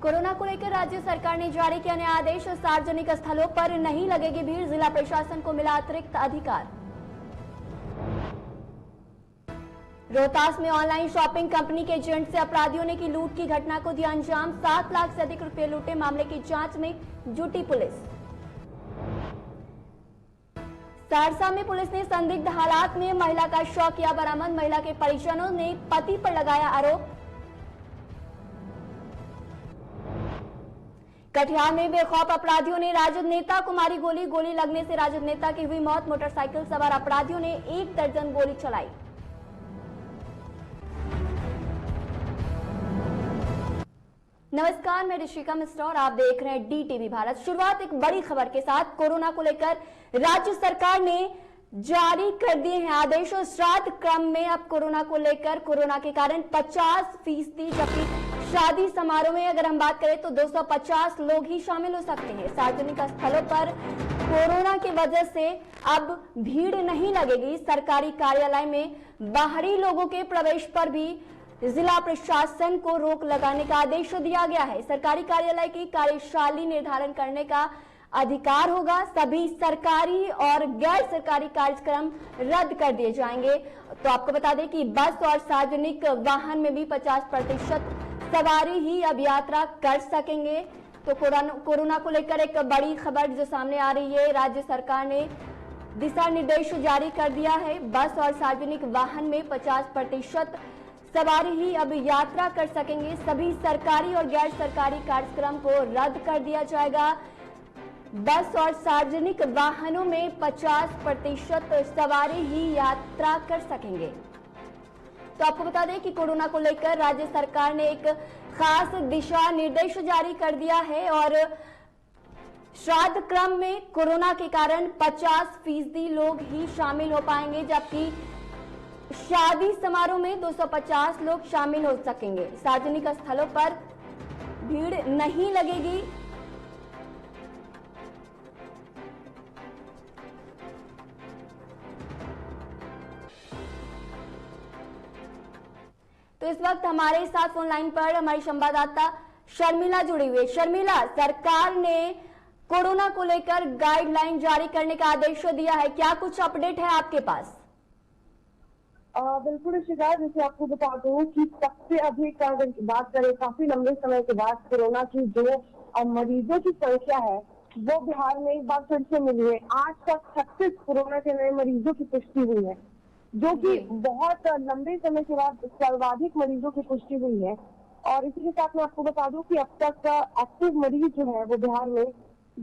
Corona को लेकर राज्य सरकार ने जारी किया नया आदेश। सार्वजनिक स्थलों पर नहीं लगेगी भीड़, जिला प्रशासन को मिला अतिरिक्त अधिकार। रोहतास में ऑनलाइन शॉपिंग कंपनी के एजेंट से अपराधियों ने की लूट की घटना को दिया अंजाम। 7 लाख से अधिक रुपए लूटे, मामले की जांच में जुटी पुलिस। सहरसा में पुलिस ने संदिग्ध हालात में महिला का शव किया बरामद। महिला के परिजनों ने पति पर लगाया आरोप। कटिहार में बेखौफ अपराधियों ने राजद नेता को मारी गोली लगने से राजद नेता की हुई मौत। मोटरसाइकिल सवार अपराधियों ने 1 दर्जन गोली चलाई। नमस्कार, मैं ऋषिका मिश्रा और आप देख रहे हैं DTV भारत। शुरुआत एक बड़ी खबर के साथ। कोरोना को लेकर राज्य सरकार ने जारी कर दिए हैं आदेश। और श्राद्ध क्रम में अब कोरोना को लेकर कोरोना के कारण 50%, जबकि शादी समारोह में अगर हम बात करें तो 250 लोग ही शामिल हो सकते हैं। सार्वजनिक स्थलों पर कोरोना की वजह से अब भीड़ नहीं लगेगी। सरकारी कार्यालय में बाहरी लोगों के प्रवेश पर भी जिला प्रशासन को रोक लगाने का आदेश दिया गया है। सरकारी कार्यालय की कार्यशैली निर्धारण करने का अधिकार होगा। सभी सरकारी और गैर सरकारी कार्यक्रम रद्द कर दिए जाएंगे। तो आपको बता दें कि बस और सार्वजनिक वाहन में भी 50% सवारी ही अब यात्रा कर सकेंगे। तो कोरोना को लेकर एक बड़ी खबर जो सामने आ रही है, राज्य सरकार ने दिशा निर्देश जारी कर दिया है। बस और सार्वजनिक वाहन में 50% सवारी ही अब यात्रा कर सकेंगे। सभी सरकारी और गैर सरकारी कार्यक्रम को रद्द कर दिया जाएगा। बस और सार्वजनिक वाहनों में 50% सवारी ही यात्रा कर सकेंगे। तो आपको बता दें कि कोरोना को लेकर राज्य सरकार ने एक खास दिशा निर्देश जारी कर दिया है। और श्राद्ध क्रम में कोरोना के कारण 50% लोग ही शामिल हो पाएंगे, जबकि शादी समारोह में 250 लोग शामिल हो सकेंगे। सार्वजनिक स्थलों पर भीड़ नहीं लगेगी। तो इस वक्त हमारे साथ फोन लाइन पर हमारी संवाददाता शर्मिला जुड़ी हुई है। शर्मिला, सरकार ने कोरोना को लेकर गाइडलाइन जारी करने का आदेश दिया है, क्या कुछ अपडेट है आपके पास? बिल्कुल शिकायत, जैसे आपको बता दूं कि सबसे अधिक अगर बात करें काफी लंबे समय के बाद कोरोना की जो मरीजों की संख्या है वो बिहार में एक बार फिर से मिली है। आज तक 36 कोरोना के नए मरीजों की पुष्टि हुई है, जो कि बहुत लंबे समय के बाद सर्वाधिक मरीजों की पुष्टि हुई है। और इसी के साथ मैं आपको बता दूं कि अब तक एक्टिव मरीज जो है वो बिहार में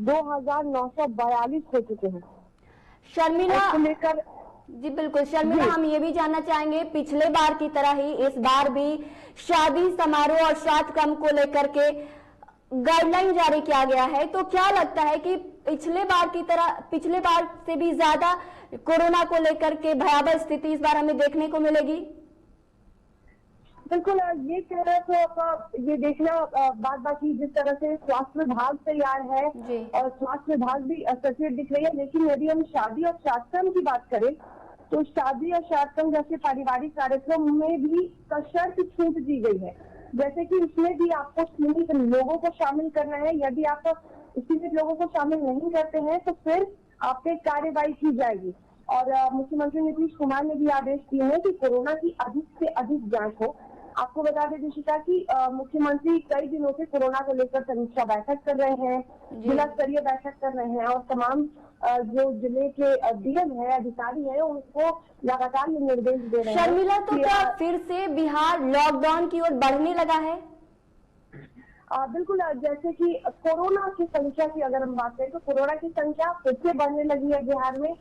2942 हो चुके हैं। शर्मिला लेकर जी बिल्कुल शर्मिला, हम ये भी जानना चाहेंगे, पिछले बार की तरह ही इस बार भी शादी समारोह और श्राद्ध क्रम को लेकर के गाइडलाइन जारी किया गया है। तो क्या लगता है कि पिछले बार से भी ज्यादा कोरोना को लेकर के भयावह स्थिति इस बार हमें देखने को मिलेगी? बिल्कुल, ये कहना तो ये देखना बात बाकी जिस तरह से स्वास्थ्य विभाग तैयार है और स्वास्थ्य विभाग भी सचेत दिख रही है। लेकिन यदि हम शादी और श्राद्ध की बात करें तो शादी और श्राद्ध जैसे पारिवारिक कार्यक्रम में भी सशर्त छूट दी गई है। जैसे कि इसमें भी आपको सीमित लोगों को शामिल करना है। यदि आप सीमित लोगों को शामिल नहीं करते हैं तो फिर आप पे कार्रवाई की जाएगी। और मुख्यमंत्री नीतीश कुमार ने भी आदेश दिए हैं कि कोरोना की अधिक से अधिक जांच हो। आपको बता दें ऋषिका कि मुख्यमंत्री कई दिनों से कोरोना को लेकर समीक्षा बैठक कर रहे हैं, जिला स्तरीय बैठक कर रहे हैं और तमाम जो जिले के DM है, अधिकारी है, उनको लगातार निर्देश दे रहे हैं। शर्मिला, तो क्या फिर से बिहार लॉकडाउन की ओर बढ़ने लगा है? बिल्कुल, जैसे कि कोरोना की संख्या की अगर हम बात करें तो कोरोना की संख्या फिर से बढ़ने लगी है बिहार में।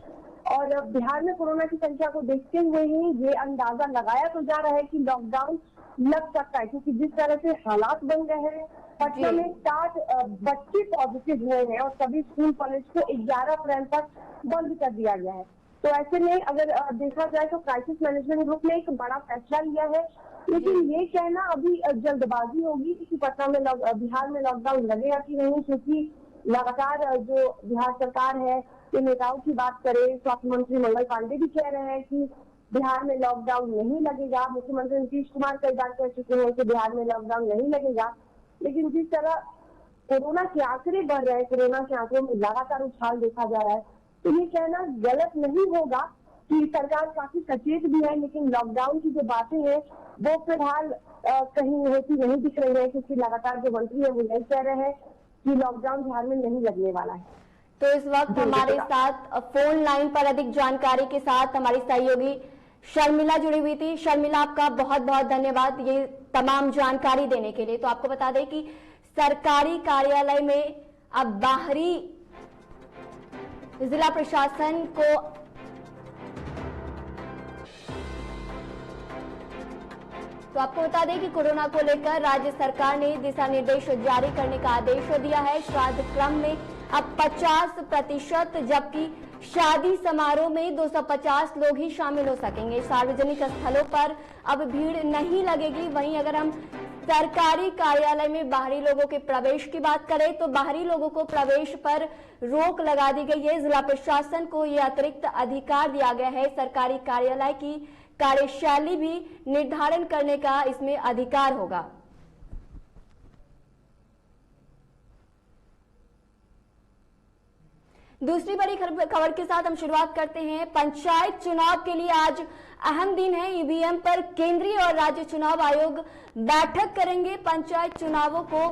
और बिहार में कोरोना की संख्या को देखते हुए ही ये अंदाजा लगाया तो जा रहा है कि लॉकडाउन लग सकता है, क्योंकि जिस तरह से हालात बन गए हैं। पटना में 60 बच्चे पॉजिटिव हुए हैं और सभी स्कूल कॉलेज को 11 अप्रैल तक बंद कर दिया गया है। तो ऐसे में अगर देखा जाए तो क्राइसिस मैनेजमेंट ग्रुप ने एक बड़ा फैसला लिया है। लेकिन ये कहना अभी जल्दबाजी होगी कि पटना में बिहार में लॉकडाउन लगेगा कि नहीं, क्योंकि लगातार जो बिहार सरकार है के नेताओं की बात करें, स्वास्थ्य मंत्री मंगल पांडे भी कह रहे हैं कि बिहार में लॉकडाउन नहीं लगेगा। मुख्यमंत्री नीतीश कुमार कई बार कह चुके हैं कि बिहार में लॉकडाउन नहीं लगेगा। लेकिन जिस तरह कोरोना के आंकड़े बढ़ रहे हैं, कोरोना के आंकड़ों में लगातार उछाल देखा जा रहा है, तो ये कहना गलत नहीं होगा कि सरकार काफी सचेत भी है, लेकिन लॉकडाउन की जो बातें हैं वो फिलहाल कहीं होती नहीं दिख रही है, क्योंकि लगातार जो मंत्री है वो यही कह रहे हैं कि लॉकडाउन बिहार में नहीं लगने वाला है। तो इस वक्त हमारे साथ फोन लाइन पर अधिक जानकारी के साथ हमारी सहयोगी शर्मिला जुड़ी हुई थी। शर्मिला, आपका बहुत बहुत धन्यवाद ये तमाम जानकारी देने के लिए। तो आपको बता दें कि सरकारी कार्यालय में अब बाहरी जिला प्रशासन को तो आपको बता दें कि कोरोना को लेकर राज्य सरकार ने दिशा निर्देश जारी करने का आदेश दिया है। श्राद्ध क्रम में अब 50%, जबकि शादी समारोह में 250 लोग ही शामिल हो सकेंगे। सार्वजनिक स्थलों पर अब भीड़ नहीं लगेगी। वहीं अगर हम सरकारी कार्यालय में बाहरी लोगों के प्रवेश की बात करें तो बाहरी लोगों को प्रवेश पर रोक लगा दी गई है। जिला प्रशासन को यह अतिरिक्त अधिकार दिया गया है। सरकारी कार्यालय की कार्यशैली भी निर्धारण करने का इसमें अधिकार होगा। दूसरी बड़ी खबर के साथ हम शुरुआत करते हैं। पंचायत चुनाव के लिए आज अहम दिन है। ईवीएम पर केंद्रीय और राज्य चुनाव आयोग बैठक करेंगे। पंचायत चुनावों को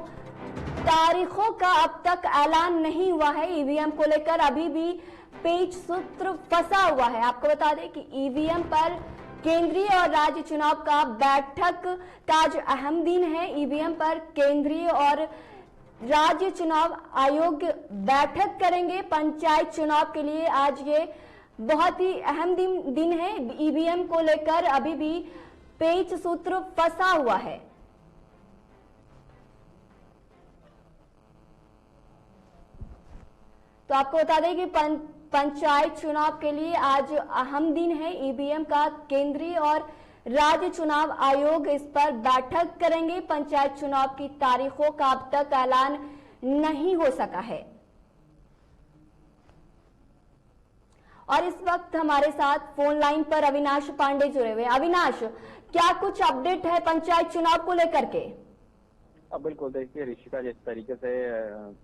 तारीखों का अब तक ऐलान नहीं हुआ है। ईवीएम को लेकर अभी भी पेच सूत्र फंसा हुआ है। आपको बता दें कि ईवीएम पर केंद्रीय और राज्य चुनाव का बैठक का आज अहम दिन है। ईवीएम पर केंद्रीय और राज्य चुनाव आयोग बैठक करेंगे। पंचायत चुनाव के लिए आज ये बहुत ही अहम दिन है। ईवीएम को लेकर अभी भी पेच सूत्र फंसा हुआ है। तो आपको बता दें कि पंचायत चुनाव के लिए आज अहम दिन है। ईवीएम का केंद्रीय और राज्य चुनाव आयोग इस पर बैठक करेंगे। पंचायत चुनाव की तारीखों का अब तक ऐलान नहीं हो सका है। और इस वक्त हमारे साथ फोन लाइन पर अविनाश पांडे जुड़े हुए। अविनाश, क्या कुछ अपडेट है पंचायत चुनाव को लेकर के? बिल्कुल, देखिए ऋषिका, जिस तरीके से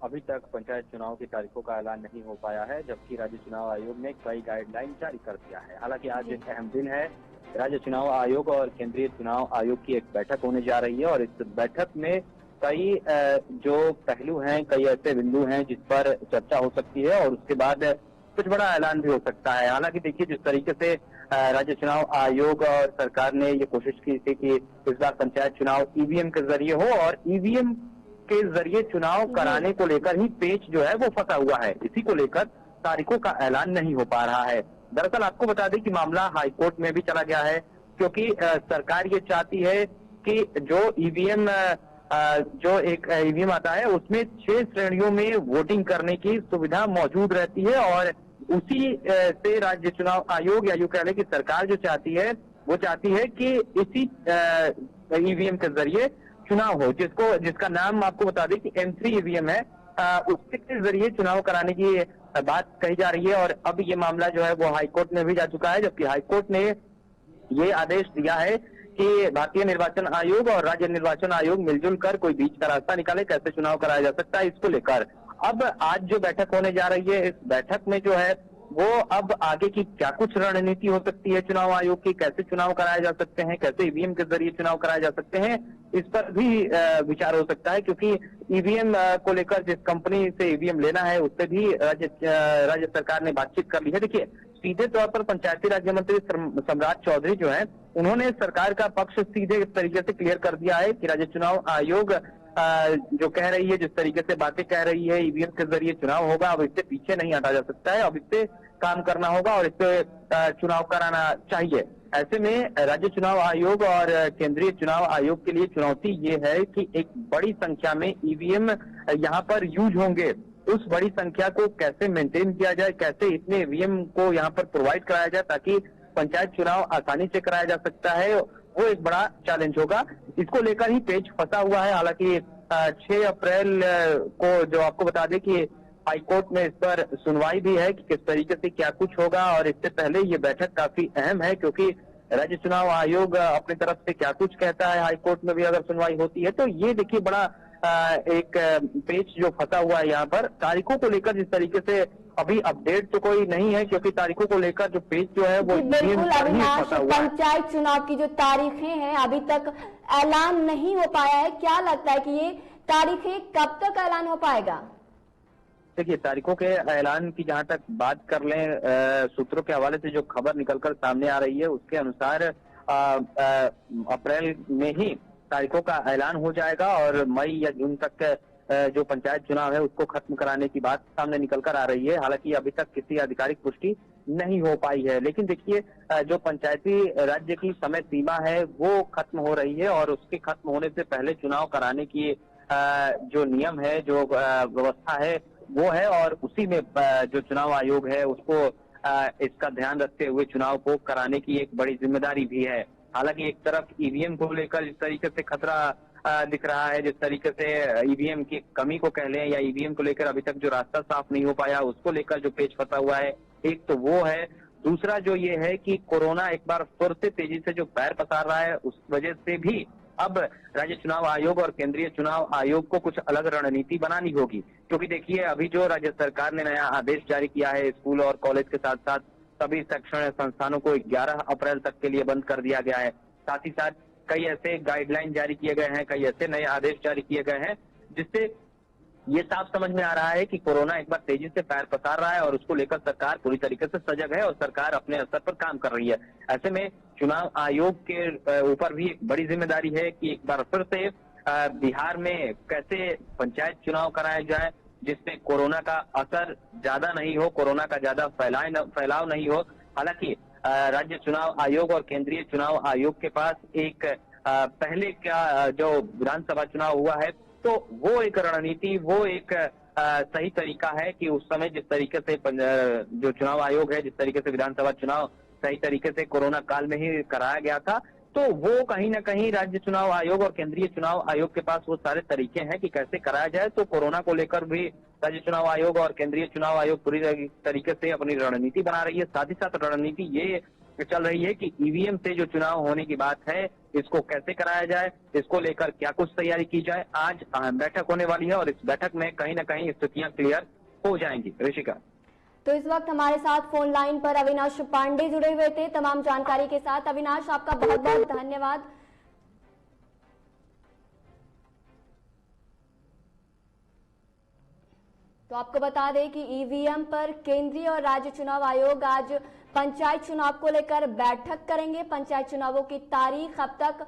अभी तक पंचायत चुनाव की तारीखों का ऐलान नहीं हो पाया है, जबकि राज्य चुनाव आयोग ने कई गाइडलाइन जारी कर दिया है। हालांकि आज एक अहम दिन है। राज्य चुनाव आयोग और केंद्रीय चुनाव आयोग की एक बैठक होने जा रही है और इस बैठक में कई जो पहलू हैं, कई ऐसे बिंदु हैं जिस पर चर्चा हो सकती है और उसके बाद कुछ बड़ा ऐलान भी हो सकता है। हालांकि देखिए, जिस तरीके से राज्य चुनाव आयोग और सरकार ने ये कोशिश की थी कि इस बार पंचायत चुनाव ईवीएम के जरिए हो और ईवीएम के जरिए चुनाव कराने को लेकर ही पेच जो है वो फंसा हुआ है। इसी को लेकर तारीखों का ऐलान नहीं हो पा रहा है। दरअसल आपको बता दें कि मामला हाईकोर्ट में भी चला गया है, क्योंकि सरकार ये चाहती है कि जो ईवीएम जो एक ईवीएम आता है उसमें 6 श्रेणियों में वोटिंग करने की सुविधा मौजूद रहती है और उसी से राज्य चुनाव आयोग या यूं कह लें कि सरकार जो चाहती है वो चाहती है कि इसी ईवीएम के जरिए चुनाव हो, जिसका नाम आपको बता दें कि M3 ईवीएम है। उसके जरिए चुनाव कराने की बात कही जा रही है और अब ये मामला जो है वो हाईकोर्ट में भी जा चुका है, जबकि हाईकोर्ट ने ये आदेश दिया है कि भारतीय निर्वाचन आयोग और राज्य निर्वाचन आयोग मिलजुल कर कोई बीच का रास्ता निकाले, कैसे चुनाव कराया जा सकता है इसको लेकर। अब आज जो बैठक होने जा रही है, इस बैठक में जो है वो अब आगे की क्या कुछ रणनीति हो सकती है चुनाव आयोग की, कैसे चुनाव कराए जा सकते हैं, कैसे ईवीएम के जरिए चुनाव कराए जा सकते हैं, इस पर भी विचार हो सकता है। क्योंकि ईवीएम को लेकर जिस कंपनी से ईवीएम लेना है उससे भी राज्य सरकार ने बातचीत कर ली है। देखिए, सीधे तौर पर पंचायती राज्य मंत्री सम्राट चौधरी जो है उन्होंने सरकार का पक्ष सीधे तरीके से क्लियर कर दिया है कि राज्य चुनाव आयोग जो कह रही है, जिस तरीके से बातें कह रही है ईवीएम के जरिए चुनाव होगा, अब इससे पीछे नहीं हटा जा सकता है, अब इससे काम करना होगा और इससे चुनाव कराना चाहिए। ऐसे में राज्य चुनाव आयोग और केंद्रीय चुनाव आयोग के लिए चुनौती ये है कि एक बड़ी संख्या में ईवीएम यहाँ पर यूज होंगे। उस बड़ी संख्या को कैसे मेंटेन किया जाए, कैसे इतने ईवीएम को यहाँ पर प्रोवाइड कराया जाए ताकि पंचायत चुनाव आसानी से कराया जा सकता है, वो एक बड़ा चैलेंज होगा। इसको लेकर ही पेच फंसा हुआ है। हालांकि 6 अप्रैल को जो आपको बता दें कि हाईकोर्ट में इस पर सुनवाई भी है कि किस तरीके से क्या कुछ होगा और इससे पहले ये बैठक काफी अहम है, क्योंकि राज्य चुनाव आयोग अपनी तरफ से क्या कुछ कहता है, हाईकोर्ट में भी अगर सुनवाई होती है तो ये देखिए बड़ा एक पेच जो फंसा हुआ है यहाँ पर, तारीखों को लेकर जिस तरीके से अभी अपडेट तो कोई नहीं है, क्योंकि तारीखों को लेकर जो पेज जो है वो बिल्कुल अविनाश, पंचायत चुनाव की जो तारीखें हैं अभी तक ऐलान नहीं हो पाया है। क्या लगता है कि ये तारीखें कब तक ऐलान हो पाएगा? देखिए, तारीखों के ऐलान की जहां तक बात कर लें, सूत्रों के हवाले से जो खबर निकलकर सामने आ रही है उसके अनुसार अप्रैल में ही तारीखों का ऐलान हो जाएगा और मई या जून तक जो पंचायत चुनाव है उसको खत्म कराने की बात सामने निकलकर आ रही है। हालांकि अभी तक किसी आधिकारिक पुष्टि नहीं हो पाई है, लेकिन देखिए जो पंचायती राज्य की समय सीमा है वो खत्म हो रही है और उसके खत्म होने से पहले चुनाव कराने की जो नियम है, जो व्यवस्था है वो है, और उसी में जो चुनाव आयोग है उसको इसका ध्यान रखते हुए चुनाव को कराने की एक बड़ी जिम्मेदारी भी है। हालांकि एक तरफ ईवीएम को लेकर जिस तरीके से खतरा दिख रहा है, जिस तरीके से ईवीएम की कमी को कह लें या ईवीएम को लेकर अभी तक जो रास्ता साफ नहीं हो पाया उसको लेकर जो पेच फंसा हुआ है, एक तो वो है। दूसरा जो ये है कि कोरोना एक बार फिर से तेजी से जो पैर पसार रहा है उस वजह से भी अब राज्य चुनाव आयोग और केंद्रीय चुनाव आयोग को कुछ अलग रणनीति बनानी होगी, क्योंकि देखिए अभी जो राज्य सरकार ने नया आदेश जारी किया है, स्कूल और कॉलेज के साथ साथ सभी शैक्षणिक संस्थानों को 11 अप्रैल तक के लिए बंद कर दिया गया है। साथ ही साथ कई ऐसे गाइडलाइन जारी किए गए हैं, कई ऐसे नए आदेश जारी किए गए हैं जिससे ये साफ समझ में आ रहा है कि कोरोना एक बार तेजी से पैर पसार रहा है और उसको लेकर सरकार पूरी तरीके से सजग है और सरकार अपने स्तर पर काम कर रही है। ऐसे में चुनाव आयोग के ऊपर भी एक बड़ी जिम्मेदारी है कि एक बार फिर से बिहार में कैसे पंचायत चुनाव कराया जाए जिसमें कोरोना का असर ज्यादा नहीं हो, कोरोना का ज्यादा फैलाव नहीं हो। हालांकि राज्य चुनाव आयोग और केंद्रीय चुनाव आयोग के पास एक पहले का जो विधानसभा चुनाव हुआ है तो वो एक रणनीति, वो एक सही तरीका है कि उस समय जिस तरीके से जो चुनाव आयोग है, जिस तरीके से विधानसभा चुनाव सही तरीके से कोरोना काल में ही कराया गया था, तो वो कहीं ना कहीं राज्य चुनाव आयोग और केंद्रीय चुनाव आयोग के पास वो सारे तरीके हैं कि कैसे कराया जाए। तो कोरोना को लेकर भी राज्य चुनाव आयोग और केंद्रीय चुनाव आयोग पूरी तरीके से अपनी रणनीति बना रही है। साथ ही साथ रणनीति ये चल रही है कि ईवीएम से जो चुनाव होने की बात है इसको कैसे कराया जाए, इसको लेकर क्या कुछ तैयारी की जाए। आज बैठक होने वाली है और इस बैठक में कहीं ना कहीं स्थितियां क्लियर हो जाएंगी। ऋषिका, तो इस वक्त हमारे साथ फोन लाइन पर अविनाश पांडे जुड़े हुए थे तमाम जानकारी के साथ। अविनाश, आपका बहुत बहुत धन्यवाद। तो आपको बता दें कि ईवीएम पर केंद्रीय और राज्य चुनाव आयोग आज पंचायत चुनाव को लेकर बैठक करेंगे। पंचायत चुनावों की तारीख अब तक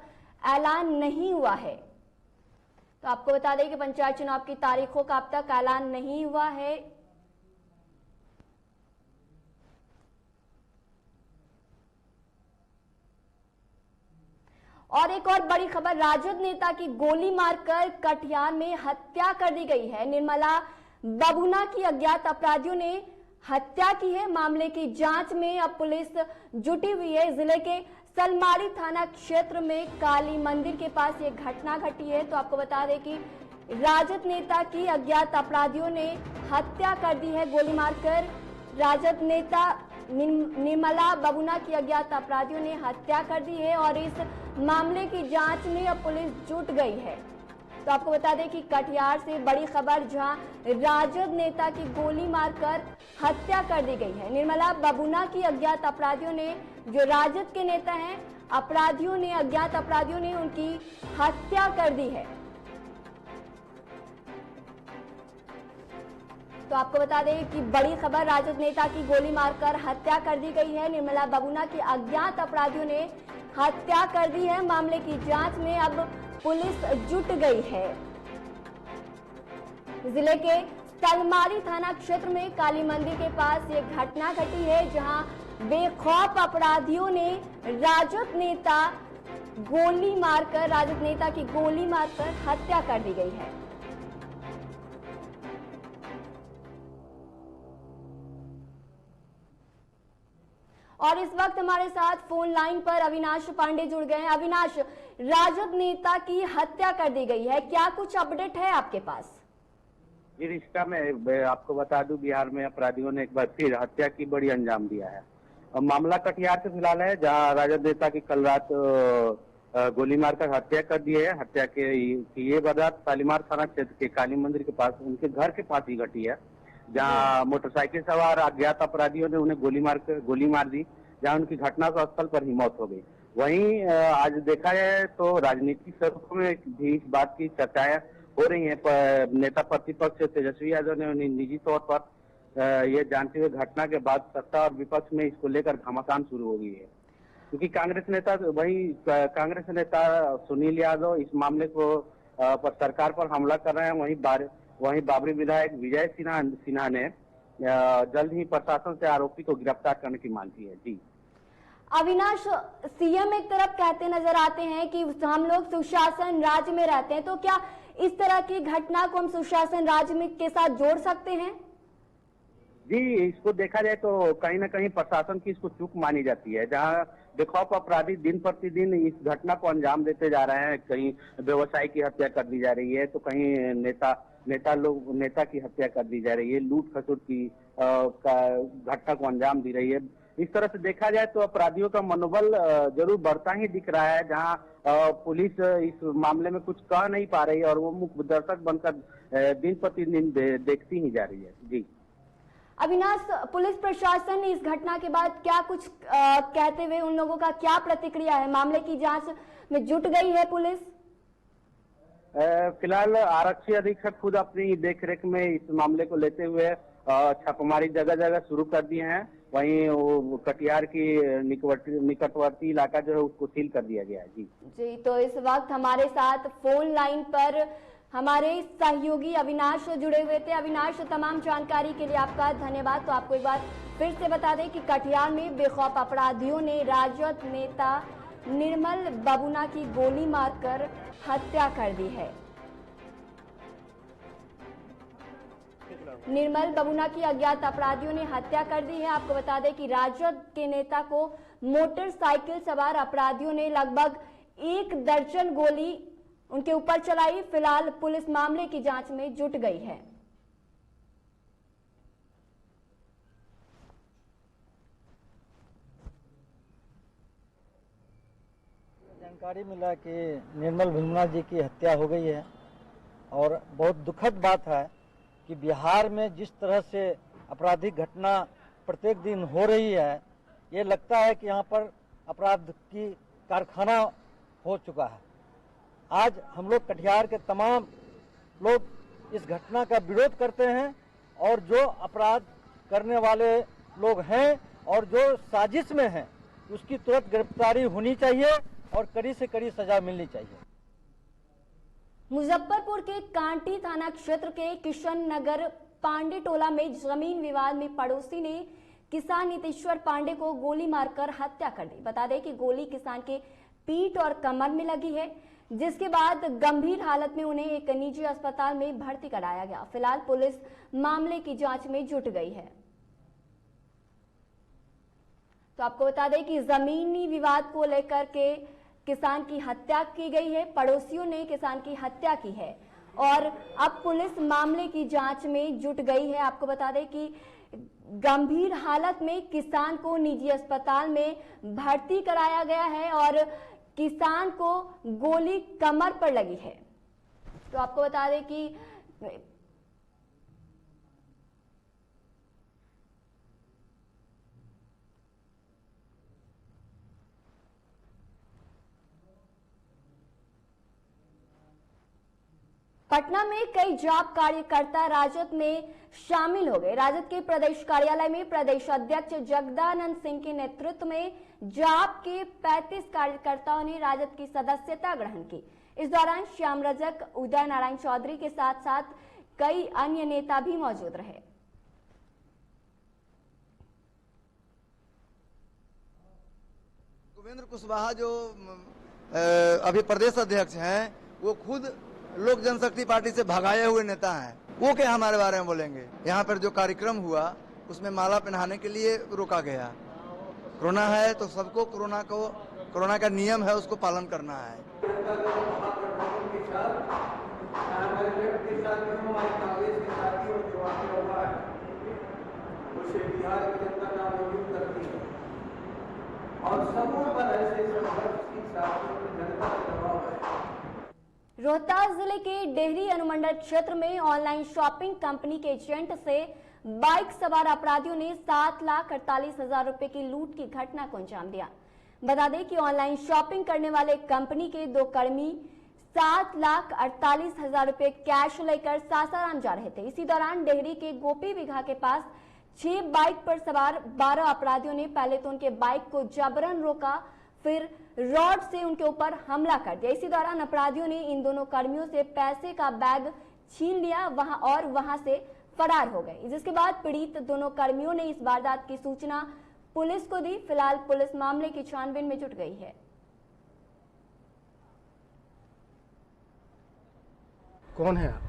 ऐलान नहीं हुआ है। तो आपको बता दें कि पंचायत चुनाव की तारीखों का अब तक ऐलान नहीं हुआ है। और एक और बड़ी खबर, राजद नेता की गोली मारकर कटिहार में हत्या कर दी गई है। निर्मला बबुना की अज्ञात अपराधियों ने हत्या की है। मामले की जांच में अब पुलिस जुटी हुई है। जिले के सलमारी थाना क्षेत्र में काली मंदिर के पास ये घटना घटी है। तो आपको बता दें कि राजद नेता की अज्ञात अपराधियों ने हत्या कर दी है गोली मारकर। राजद नेता निर्मला बबुना की अज्ञात अपराधियों ने हत्या कर दी है और इस मामले की जांच में अब पुलिस जुट गई है। तो आपको बता दें कि कटिहार से बड़ी खबर, जहां राजद नेता की गोली मारकर हत्या कर दी गई है। निर्मला बबुना की अज्ञात अपराधियों ने, जो राजद के नेता हैं, अज्ञात अपराधियों ने उनकी हत्या कर दी है। तो आपको बता दें कि बड़ी खबर, राजद नेता की गोली मारकर हत्या कर दी गई है। निर्मला बबुना की अज्ञात अपराधियों ने हत्या कर दी है। मामले की जांच में अब पुलिस जुट गई है। जिले के सलमारी थाना क्षेत्र में काली मंदिर के पास ये घटना घटी है, जहां बेखौफ अपराधियों ने राजद नेता की गोली मारकर हत्या कर दी गई है। और इस वक्त हमारे साथ फोन लाइन पर अविनाश पांडे जुड़ गए हैं। अविनाश, राजद नेता की हत्या कर दी गई है, क्या कुछ अपडेट है आपके पास? जी रिश्ता में आपको बता दूं, बिहार में अपराधियों ने एक बार फिर हत्या की बड़ी अंजाम दिया है। मामला कटिहार से फिलहाल है, जहां राजद नेता की कल रात गोली मारकर हत्या कर दी है। हत्या के ये वारदात शालीमार थाना क्षेत्र के काली मंदिर के पास, उनके घर के पास ही घटी है, जहां मोटरसाइकिल सवार अज्ञात अपराधियों ने उन्हें गोली मार दी, जहां उनकी घटना स्थल पर ही मौत हो गई। वहीं आज देखा जाए तो राजनीतिक सर्कलों में भी इस बात की चर्चाएं हो रही हैं। नेता प्रतिपक्ष तेजस्वी यादव ने निजी तौर पर ये जानते हुए घटना के बाद सत्ता और विपक्ष में इसको लेकर घमासान शुरू हो गई है, क्योंकि कांग्रेस नेता सुनील यादव इस मामले को पर सरकार पर हमला कर रहे हैं। वहीं बाबरी विधायक विजय सिन्हा ने जल्द ही प्रशासन से आरोपी को गिरफ्तार करने की मांग की है। जी अविनाश, सीएम एक तरफ कहते नजर आते हैं कि हम लोग सुशासन राज्य में रहते हैं, तो क्या इस तरह की घटना को हम सुशासन राज्य में के साथ जोड़ सकते हैं? जी, इसको देखा जाए तो कहीं ना कहीं प्रशासन की इसको चूक मानी जाती है, जहां बेखौफ अपराधी दिन प्रतिदिन इस घटना को अंजाम देते जा रहे हैं। कहीं व्यवसायी की हत्या कर दी जा रही है, तो कहीं नेता की हत्या कर दी जा रही है, लूट खसुट की घटना को अंजाम दी रही है। इस तरह से देखा जाए तो अपराधियों का मनोबल जरूर बढ़ता ही दिख रहा है, जहां पुलिस इस मामले में कुछ कह नहीं पा रही और वो मुख्य दर्शक बनकर दिन प्रतिदिन देखती ही जा रही है। जी अविनाश, पुलिस प्रशासन ने इस घटना के बाद क्या कुछ कहते हुए उन लोगों का क्या प्रतिक्रिया है? मामले की जांच में जुट गई है पुलिस? फिलहाल आरक्षी अधीक्षक खुद अपनी देखरेख में इस मामले को लेते हुए छापेमारी जगह जगह शुरू कर दिए हैं। वहीं वो कटिहार की निकटवर्ती इलाका जो है उसको सील कर दिया गया है। जी, तो इस वक्त हमारे साथ फोन लाइन पर हमारे सहयोगी अविनाश जुड़े हुए थे। अविनाश, तमाम जानकारी के लिए आपका धन्यवाद। तो आपको एक बार फिर से बता दें कि कटिहार में बेखौफ अपराधियों ने राजद नेता निर्मल बबुना की गोली मारकर हत्या कर दी है। निर्मल बबुना की अज्ञात अपराधियों ने हत्या कर दी है। आपको बता दें कि राजद के नेता को मोटरसाइकिल सवार अपराधियों ने लगभग 1 दर्जन गोली उनके ऊपर चलाई। फिलहाल पुलिस मामले की जांच में जुट गई है। जानकारी मिला कि निर्मल बबुना जी की हत्या हो गई है और बहुत दुखद बात है कि बिहार में जिस तरह से आपराधिक घटना प्रत्येक दिन हो रही है, ये लगता है कि यहाँ पर अपराध की कारखाना हो चुका है। आज हम लोग कटिहार के तमाम लोग इस घटना का विरोध करते हैं और जो अपराध करने वाले लोग हैं और जो साजिश में हैं उसकी तुरंत गिरफ्तारी होनी चाहिए और कड़ी से कड़ी सजा मिलनी चाहिए। मुजफ्फरपुर के कांटी थाना क्षेत्र के किशन नगर पांडे टोला में जमीन विवाद में पड़ोसी ने किसान नीतीश्वर पांडे को गोली मारकर हत्या कर दी। बता दें कि गोली किसान के पीठ और कमर में लगी है, जिसके बाद गंभीर हालत में उन्हें एक निजी अस्पताल में भर्ती कराया गया। फिलहाल पुलिस मामले की जांच में जुट गई है। तो आपको बता दें कि जमीनी विवाद को लेकर के किसान की हत्या की गई है। पड़ोसियों ने किसान की हत्या की है और अब पुलिस मामले की जांच में जुट गई है। आपको बता दें कि गंभीर हालत में किसान को निजी अस्पताल में भर्ती कराया गया है और किसान को गोली कमर पर लगी है। तो आपको बता दें कि पटना में कई जाप कार्यकर्ता राजद में शामिल हो गए। राजद के प्रदेश कार्यालय में प्रदेश अध्यक्ष जगदानंद सिंह के नेतृत्व में जाप के 35 कार्यकर्ताओं ने राजद की सदस्यता ग्रहण की। इस दौरान श्याम रजक, उदय नारायण चौधरी के साथ साथ कई अन्य नेता भी मौजूद रहे। उपेंद्र कुशवाहा जो अभी प्रदेश अध्यक्ष हैं, वो खुद लोक जनशक्ति पार्टी से भगाए हुए नेता हैं। वो क्या हमारे बारे में बोलेंगे? यहाँ पर जो कार्यक्रम हुआ उसमें माला पहनाने के लिए रोका गया। कोरोना है तो सबको कोरोना का नियम है, उसको पालन करना है। और समूह पर ऐसे संघर्ष की जनता दबाव है। रोहतास जिले के डेहरी अनुमंडल क्षेत्र में ऑनलाइन शॉपिंग कंपनी के एजेंट से बाइक सवार अपराधियों ने 7,48,000 रुपए की लूट की घटना को अंजाम दिया। बता दें कि ऑनलाइन शॉपिंग करने वाले कंपनी के 2 कर्मी 7,48,000 रुपए कैश लेकर सासाराम जा रहे थे। इसी दौरान डेहरी के गोपी बिघा के पास 6 बाइक पर सवार 12 अपराधियों ने पहले तो उनके बाइक को जबरन रोका, फिर रॉड से उनके ऊपर हमला कर दिया। इसी दौरान अपराधियों ने इन दोनों कर्मियों से पैसे का बैग छीन लिया वहां से फरार हो गए, जिसके बाद पीड़ित दोनों कर्मियों ने इस वारदात की सूचना पुलिस को दी। फिलहाल पुलिस मामले की छानबीन में जुट गई है। कौन है आप?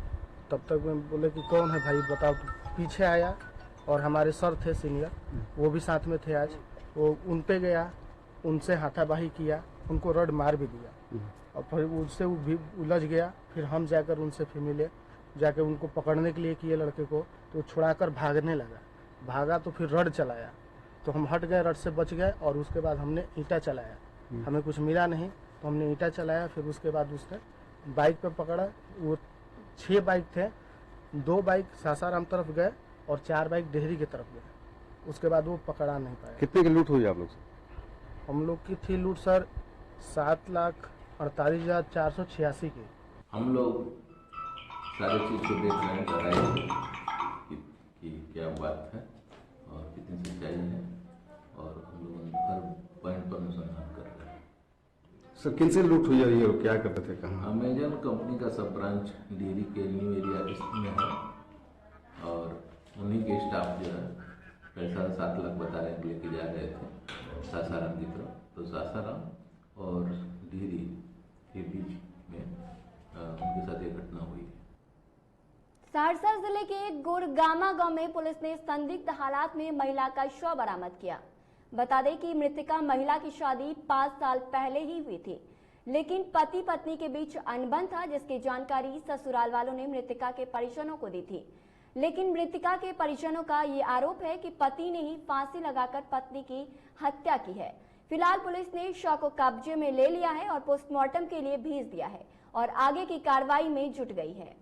तब तक मैं बोले कि कौन है भाई बताओ। तो पीछे आया और हमारे सर थे सीनियर, वो भी साथ में थे। आज वो उन पे गया, उनसे हाथापाई किया, उनको रड मार भी दिया और फिर उससे वो भी उलझ गया। फिर हम जाकर उनसे फिर मिले, जाकर उनको पकड़ने के लिए किए लड़के को, तो छुड़ाकर भागने लगा। भागा तो फिर रड चलाया, तो हम हट गए, रड से बच गए। और उसके बाद हमने ईंटा चलाया, हमें कुछ मिला नहीं तो हमने ईंटा चलाया। फिर उसके बाद उसने बाइक पे पकड़ा। वो 6 बाइक थे, 2 बाइक सासाराम तरफ गए और 4 बाइक डेहरी की तरफ गए। उसके बाद वो पकड़ा नहीं पाया। कितने की लूट हुई आप लोग से? हम लोग की थी लूट सर 7,48,486 की। हम लोग सारे चीज़ को देख रहे हैं, बताइए कि क्या बात है और कितनी सच्चाई है, और हम लोग हर पॉइंट पर अनुसंधान कर रहे हैं। सर किनसे लूट हुई है और क्या करते थे? कहाँ? अमेजन कंपनी का सब ब्रांच डेहरी के न्यू एरिया में है, और उन्हीं के स्टाफ जो है पैसा 7 लाख बता रहे हैं लेके जा रहे थे सासाराम की तरफ। तो सासाराम और डेहरी के बीच में उनके साथ ये घटना हुई। सहरसा जिले के गुरगामा गांव में पुलिस ने संदिग्ध हालात में महिला का शव बरामद किया। बता दें कि मृतका महिला की शादी 5 साल पहले ही हुई थी, लेकिन पति पत्नी के बीच अनबन था, जिसकी जानकारी ससुराल वालों ने मृतका के परिजनों को दी थी। लेकिन मृतका के परिजनों का ये आरोप है कि पति ने ही फांसी लगाकर पत्नी की हत्या की है। फिलहाल पुलिस ने शव को कब्जे में ले लिया है और पोस्टमार्टम के लिए भेज दिया है और आगे की कार्रवाई में जुट गई है।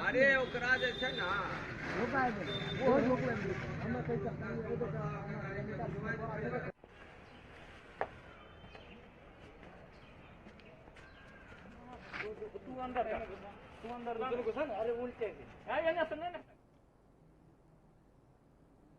अरे ओकरा जे छै ना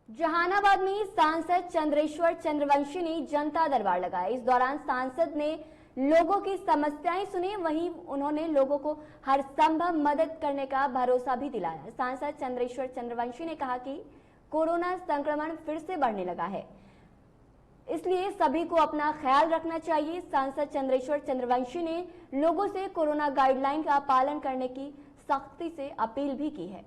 जहानाबाद में सांसद चंद्रेश्वर चंद्रवंशी ने जनता दरबार लगाया। इस दौरान सांसद ने लोगों की समस्याएं सुनी, वहीं उन्होंने लोगों को हर संभव मदद करने का भरोसा भी दिलाया। सांसद चंद्रेश्वर चंद्रवंशी ने कहा कि कोरोना संक्रमण फिर से बढ़ने लगा है, इसलिए सभी को अपना ख्याल रखना चाहिए। सांसद चंद्रेश्वर चंद्रवंशी ने लोगों से कोरोना गाइडलाइन का पालन करने की सख्ती से अपील भी की है।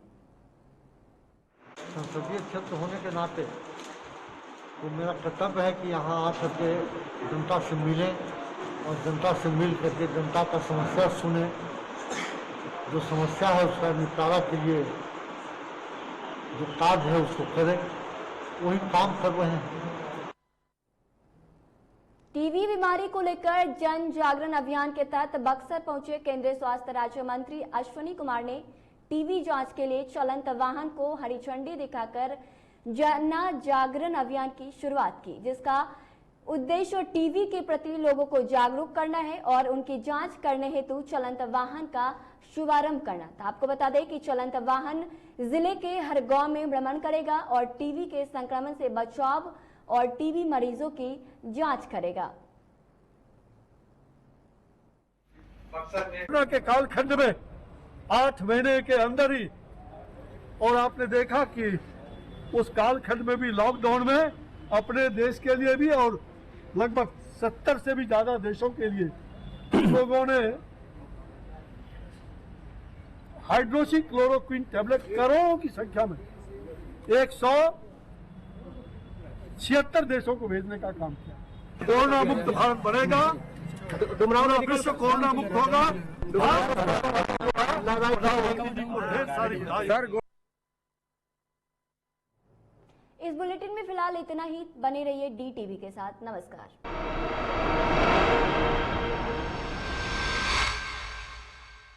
संसदीय क्षेत्र होने के नाते तो मेरा कर्तव्य है कि यहाँ आ करके जनता से मिले और जनता से मिल करके जनता का समस्या सुने, जो समस्या है उसका निपटारा के लिए जो कार्य है उसको करें, वही काम कर रहे हैं। टीबी बीमारी को लेकर जन जागरण अभियान के तहत बक्सर पहुंचे केंद्रीय स्वास्थ्य राज्य मंत्री अश्विनी कुमार ने टीबी जांच के लिए चलंत वाहन को हरी झंडी दिखाकर जन जागरण अभियान की शुरुआत की, जिसका उद्देश्य टीबी के प्रति लोगों को जागरूक करना है और उनकी जांच करने हेतु चलंत वाहन का शुभारंभ करना था। आपको बता दें कि चलंत वाहन जिले के हर गांव में भ्रमण करेगा और टीबी के संक्रमण से बचाव और टीबी मरीजों की जांच करेगा। कोरोना के कालखंड में 8 महीने के अंदर ही, और आपने देखा कि उस कालखंड में भी लॉकडाउन में अपने देश के लिए भी और लगभग 70 से भी ज्यादा देशों के लिए लोगों ने हाइड्रोक्सी क्लोरोक्विन टेबलेट करोड़ों की संख्या में 176 देशों को भेजने का काम किया। कोरोना मुक्त भारत बनेगा, पूरा विश्व कोरोना मुक्त होगा। ढेर सारी इस बुलेटिन में फिलहाल इतना ही। बने रहिए DTV के साथ। नमस्कार।